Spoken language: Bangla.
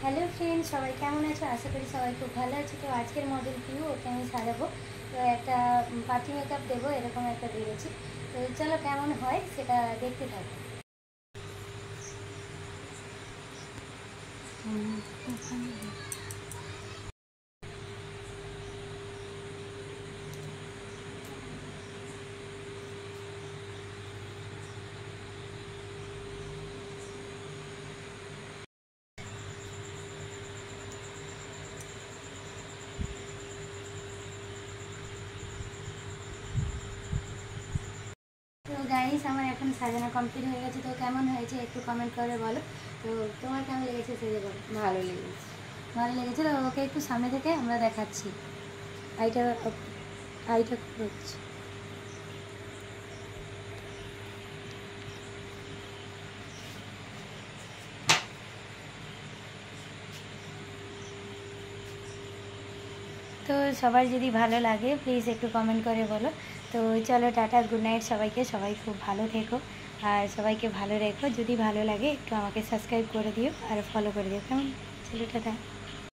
হ্যালো ফ্রেন্ড, সবাই কেমন আছো? আশা করি সবাই খুব ভালো আছে। তো আজকের মডেল পিউ ওকে আমি সাজাবো। তো একটা পার্টি মেকআপ দেবো, এরকম একটা ভেবেছি। তো চলো কেমন হয় সেটা দেখতে থাকো। তো গাইস, আমার এখন সাজানো কমপ্লিট হয়ে গেছে। তো কেমন হয়েছে একটু কমেন্ট করে বলো। তো তোমার কেমন লেগেছে সেটা বলো। ভালো লেগেছে। ভালো লেগেছে। তো ওকে একটু সামনে থেকে আমরা দেখাচ্ছি। আইটা আইটা হচ্ছে। তো সবার যদি ভালো লাগে প্লিজ একটু কমেন্ট করে বলো। তো চলো টাটা, গুড নাইট সবাইকে। সবাই খুব ভালো থেকো আর সবাইকে ভালো রেখো। যদি ভালো লাগে একটু আমাকে সাবস্ক্রাইব করে দিও আর ফলো করে দিও, কেমন? চলো টাটা।